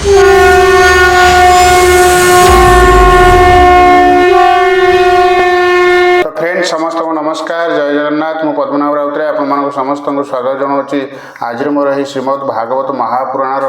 तो फ्रेंड्स समस्त को नमस्कार जय जगन्नाथ मु पद्मनाभ राउतराय आपण समस्त को स्वागत जनाऊँगी आज मोर यही श्रीमद् भागवत महापुराणर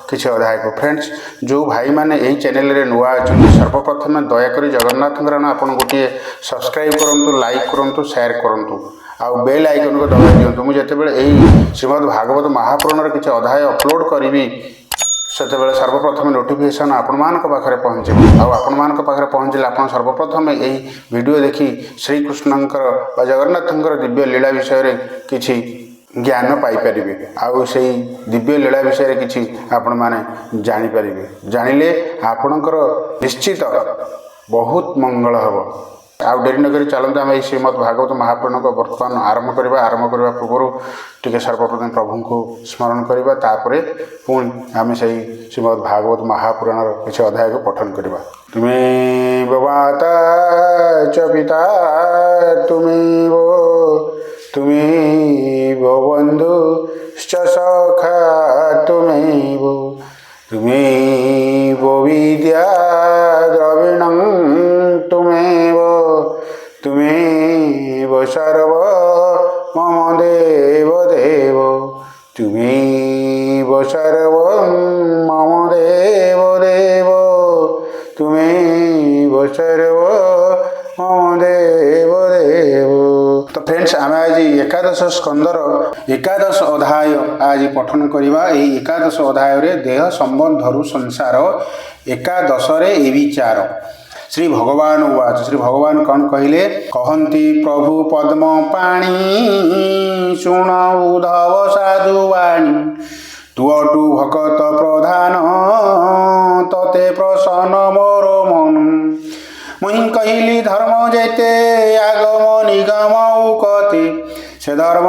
किसी अध्याय को फ्रेंड्स जो भाई मैंने यही चैनल रे नुआ अच्छा सर्वप्रथम दयाकोरी जगन्नाथ नाम आपन गोटे सब्सक्राइब करूँ लाइक करूँ शेयर करूँ आउ बेल आइकन को दबाई दिंतु मुझे यही श्रीमद् भागवत महापुराणर किसी अध्याय अपलोड करी से सर्वप्रथम नोटिफिकेशन आपखे पहुँचे आपण पहुँचले आप सर्वप्रथम यही वीडियो देखी श्रीकृष्णकर जगन्नाथंकर दिव्य लीला विषय रे किछि ज्ञान पाइपर आउ से दिव्य लीला विषय किछि आपण माने जानीपर जानिले आपणकर निश्चित बहुत मंगल हम आउ डेरी नक चलते आम श्रीमद् भागवत महापुराण को बर्तमान आरंभ करने पूर्व टे सर्वप्रथम प्रभु को स्मरण करवा तापर पुणी आम से श्रीमद् भागवत महापुराण किसी अध्याय को पठन करवा। तुम्हें माता च पिता तुम्हें बंधु सखा तुम्हें विद्या द्रविणं तुम्हें सर्व मम देव तुम्हें सर्व मम देव तुम्हें सर्व मम देव। तो फ्रेंड्स आम आज एकादश स्कंदर एकादश अध्याय आज पठन करवा। यही एकादश अध्याय रे देह संबंधरु संसार एकादश रे ए विचार श्री भगवान उवाच। श्री भगवान कौन कहले कहती प्रभु पद्म पाणी शुण उद्धव साधुवाणी तुअटु भकत प्रधान तते प्रसन्न मोर मन मुहि कहली धर्म जेते आगम निगम कते से धर्म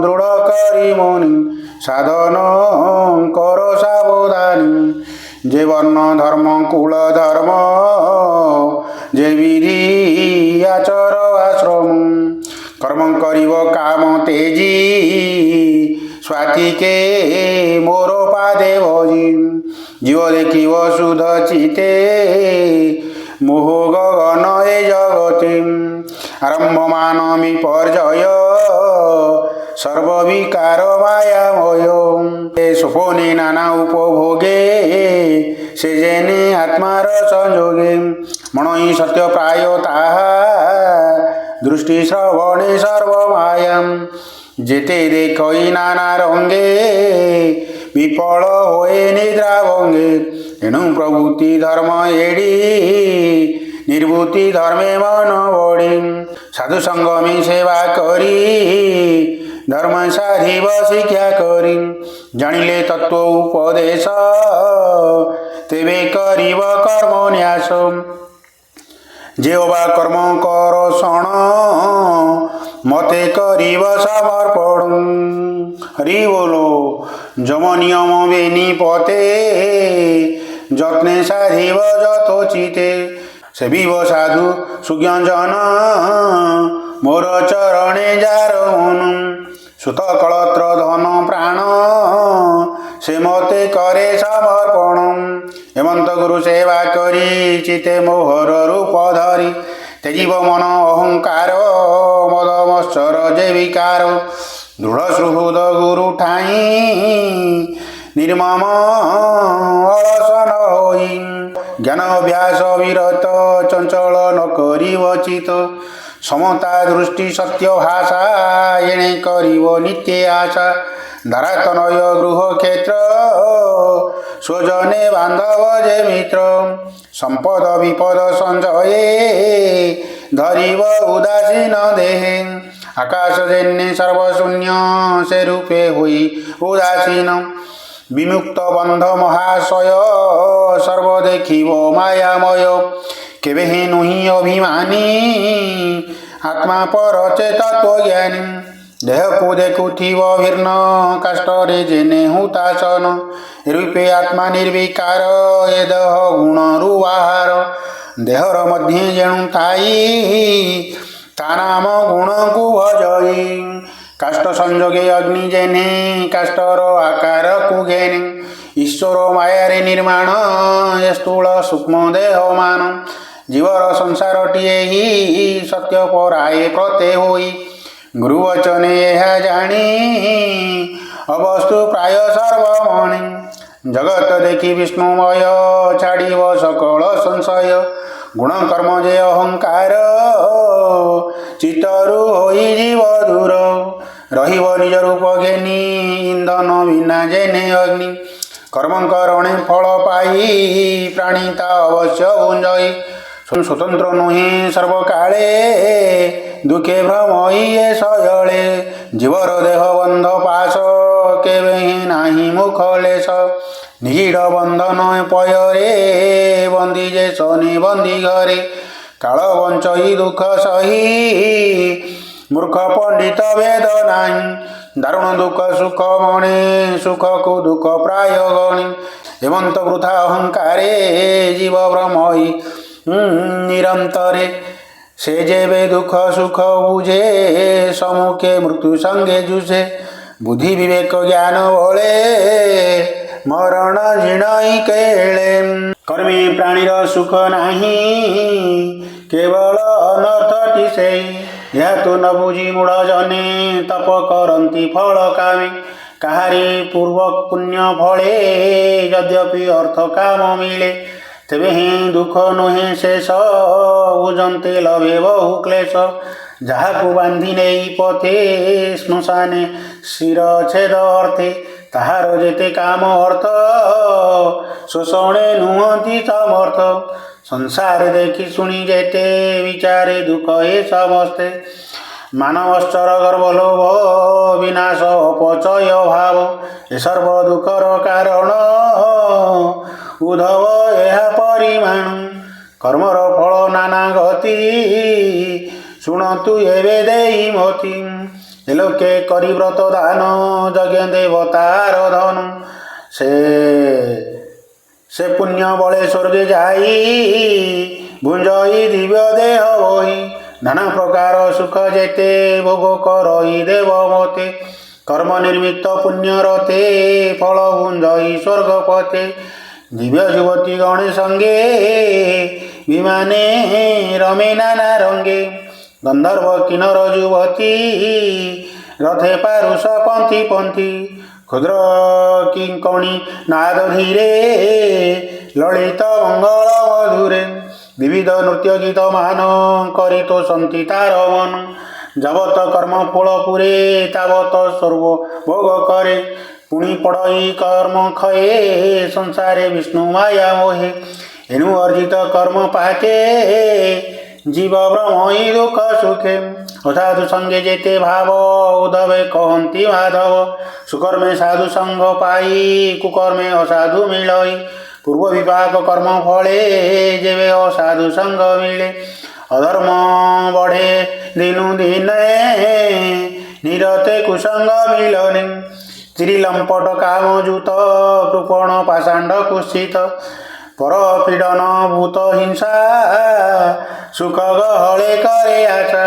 दृढ़ करी मुनि साधन कर सावधानी जे वर्ण धर्म कुल धर्म जे विधि आचर आश्रम कर्म करिव काम तेजी स्वाति के मोर पादे भजी जीव देखिव सुध चिते मोह गगन ए जगति आरंभ मानमी पर्जय सर्वविकार मायामय स्वप्ने नाना उपभोगे से जेने आत्मार संयोगे मणि सत्य प्राय ताहा दृष्टि श्रवणे सर्वमायाम जेते देखई नाना रंगे विफल होए निद्रा भंगे एणु प्रवृत्ति धर्म एड़ी निर्वृत्ति धर्मे मन बड़ी साधु संगमी सेवा करी धर्म साधिव शिक्षा करी जानिले तत्व उपदेश तेबे करिव कर्म न्यास जेवा कर्म कर शण मते करिव समर्पण। हरि बोलो जम नियम बेनी पते जत्ने साधिव यथोचिते सेविव साधु सुज्ञजन मोर चरणे जार मन सुत कलत्र धन प्राण से मते करे समर्पण हेमंत गुरु सेवा करी चिते मोहर रूप धरी तेजीव मन अहंकार मद मत्सर जे विकार दृढ़ सुहृद गुरु ठाई निर्मम अलसन होई ज्ञान अभ्यास विरत चंचल न करी वचित समता दृष्टि सत्य भाषा एणे करिव नित्य आशा धरातनय गृह क्षेत्र स्वजने बांधव जे मित्र संपद विपद संजये धरिव उदासीन देहे आकाश जेन्ने सर्वशून्य से रूपे हुई उदासीन विमुक्त बंध महाशय सर्व देखिव मायामय केवे ही नुहि अभिमानी आत्मा पर चेतत्व ज्ञानी देह को देखुथिव भिन्न काष्ठरे जेने हुतासन रूपे आत्मा निर्विकार ए देह गुण रुआहार देहर मध्य जेणु थाई ता नाम गुण को भजई काष्ठ संजोगे अग्नि जेने काष्ठर आकार को घेने ईश्वर मायारे निर्माण ए स्थूल सूक्ष्म देहमान जीवर संसारटीए ही सत्य पराए प्रत्यय होई गुरुवचने यह जानी अवस्तु प्राय सर्वमणि जगत देखी विष्णुमय छाड़िव सकल संशय गुण कर्म जे अहंकार चितरु होई जीव दूर रहिब निज रूप घेनी इंधन बिना जेने अग्नि कर्म करणे फल पाई प्राणीता अवश्य भुंजई स्वतंत्र नुहे सर्वकाले दुखे भ्रमई ये सजले जीवर देह बंध पाश केवे नाही मुखलेश निगिड़ बंधन पयरे बंदी जे सने बंदी घरे काल बंचई दुख सही मूर्ख पंडित वेद नाही दारुण दुख सुख मणे सुख को दुख प्राय गणी हेमंत वृथा अहंकारे जीव भ्रमई निरंतरे से जेबे दुख सुख बुझे सम्मुखे मृत्यु संगे जुझे बुद्धि विवेक ज्ञान बले मरण जिणई केळे कर्मे प्राणीर सुख नाही केवल अनर्थटी से यह तो न बुझी मूढ़ जने तप करती फल कामे काहारी पूर्व पुण्य फले यद्यपि अर्थ काम मिले तेबे ही दुख नुहे शेष बुझंते लभे बहु क्लेश जहाकु बांधी नहीं पथे श्मशाने शिर छेद अर्थे ताहार जेते काम अर्थ शोषणे नुहति समर्थ संसार देखी शुणी जेते विचारे दुख हे समस्ते मानवश्चर गर्भ लोभ विनाश अपचय भाव ए सर्व दुखर कारण उद्धव यह परिमाण कर्मर फल नाना गति शुणतु एवे देई मति ए लोके करी व्रत दान यज्ञ देवतार धन से पुण्य बले स्वर्गे जाई भुंजई दिव्य देह बही नाना प्रकार सुख जेते भोग करई देव मते कर्म निर्मित पुण्य रते फल भुंजई स्वर्ग पते दिव्य युवती गणे संगे विमाने रमे नाना रंगे गंधर्व किन्नर युवती रथे पारुष पंथी पंथी क्षुद्र किंकणी नाद धीरे ललित मंगल मधुरे विविध नृत्य गीत मान करी तो संति तार मन जबत कर्म फूल पुरे तावत सर्व भोग करे पुणी पड़ई कर्म खये संसारे विष्णु माया मोहे एनु अर्जित कर्म पाके जीव ब्रह्मई दुख सुखे असाधु संगे जेते भाव उद्धवे कहती माधव सुकर्मे साधु संग पाई कुकर्मे असाधु मिलई पूर्व विपाक कर्म फले जेवे असाधु संग मिले अधर्म बढ़े दिनु दिन निरते कुसंग मिलने त्रिलंपट कामजूत कृपण पाषांड कुत्सित पर पीड़न भूत हिंसा सुख गहले करे आशा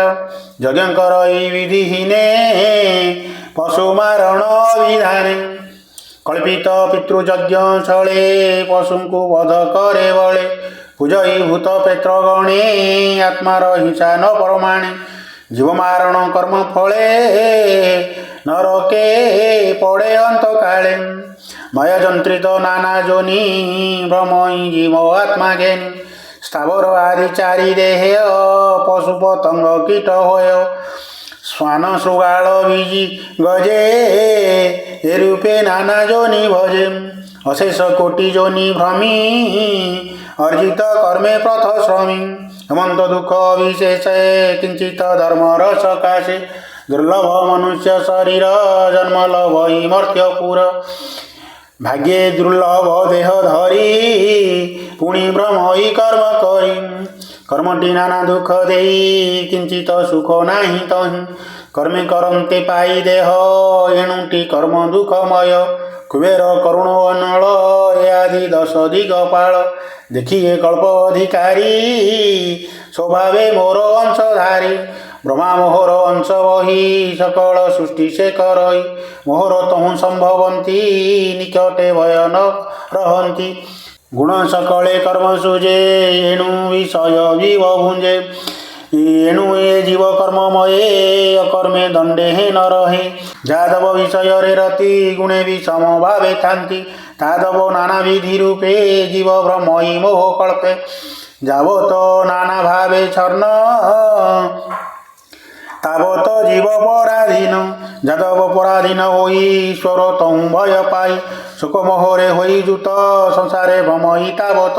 यज्ञ करई विधिहीने पशु मारण विधाने कल्पित पितृयज्ञ छले पशु को वध करे बले पूजई भूत पेत्र गणे आत्मार हिंसा न परमाणे जीव मारण कर्म फले नरके पड़े अंत काले मय जंत्रित नाना जोनि भ्रमई जीव आत्मा घेनी स्थावर आदि चारि देहे पशु पतंग कीट होय श्वान शृगाल बीजी गजे ए रूपे नाना जोनि भजे अशेष कोटि जोनि भ्रमी अर्जित कर्मे प्रथ श्रमी हेमंत दुख विशेष किंचित धर्मर सकाशे दुर्लभ मनुष्य शरीर जन्म लभई मर्त्यपुर भाग्ये दुर्लभ देह धरी पुणी ब्रह्मई कर्म करी कर्मटी नाना दुख देई किंचित सुख नाही तहि कर्मे करन्ते पाई देह एणुटी कर्म दुखमय कुबेर करुण अनल ए आदि 10 दिगपाल देखिए कल्प अधिकारी स्वभावे मोर अंशधारी ब्रह्मा मोहर अंश बही सकल सृष्टि से करई मोहर तहु संभवंती निकटे भयानक रहंती गुण सकले कर्म सुजे एणु विषय जीव भुंजे एणु ए जीव कर्ममये अकर्मे दंडे न रहे जादव विषय रे रति गुणे विषम भावे थांती तादव नाना विधि रूपे जीव ब्रह्मई मोह कल्पे जावत नाना भावे छर्ण तावत जीव पराधीन जादव पराधीन होई ईश्वर तहु भय पाई सुख मोहरे होई जुत संसारे भ्रमई तावत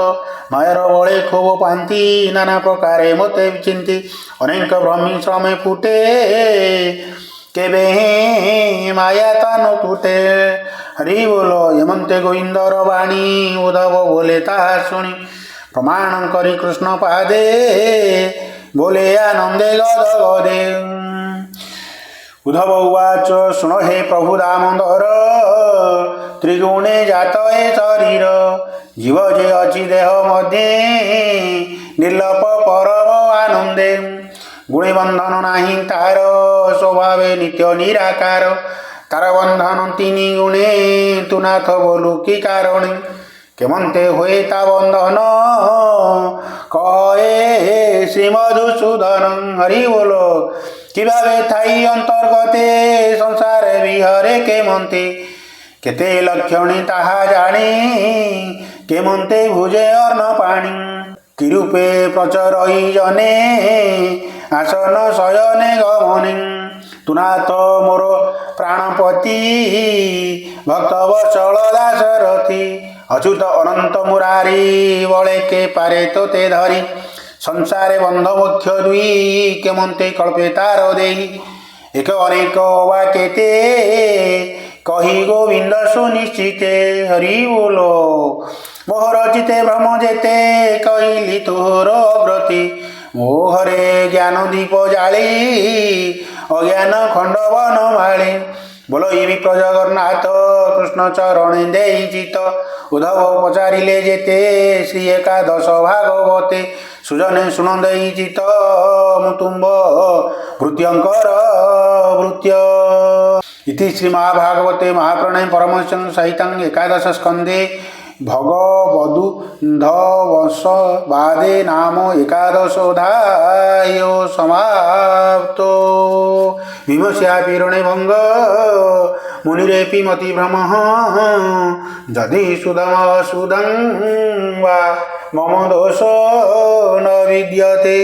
मायर बड़े खूब पांती नाना प्रकारे मते चिंती अनेक भ्रमी श्रमे फुटे केबे माया तान टूटे हरि बोलो यमंते गोविंदर वाणी उद्धव बोले ताहा शुणी प्रमाण करी कृष्ण पादे बोले आनंदे गद गदे उद्धव उवाच शुण हे प्रभु दामोदर त्रिगुणे जात ए शरीर जीव जे अछि देह मध्ये निर्लप परम आनंदे गुणे बंधन नाही तार स्वभावे नित्य निराकार तार बंधन तीनि गुणे तु नाथ बोलु कि कारण केमंते हुए ता बंधन कहे श्री मधुसूदन हरि बोलो किभाबे थाई अंतर्गते संसार विहरे केमंते केते लक्षणी ताहा जानी केमंते भुजे अर्ण पाणी कि रूपे प्रचरई जने आसन शयने गमने तुनाथ मोर प्राणपति भक्त वत्सल दासरथी अच्युत अनंत मुरारी बळे के पारे तोते धरी संसारे बंध मोक्ष दुई केमंते कल्पे तार देई एक अनेक वा केते कही गोविंद सुनिश्चिते हरि बोलो मोहर चिते भ्रम जेते कहली तोहर अग्रति मोहरे ज्ञान दीप जाली अज्ञान खंडवन माली बोलो ये विप्र जगन्नाथ कृष्ण चरणे देई चित उद्धव पचारिले जेते श्री एकादश भागवते सुजने शुण देई चित मुतुंब भृत्यंकर भृत्य इति श्री महाभागवते महापुराणे परमहंस सहितं एकादश स्कंदे भगवदुद्धवंशवादे नाम एकादशोऽध्याय समाप्तो विमस्यापि भंग मुनिरेपि मतिभ्रमः यदि सुदं वा मम दोषो न विद्यते।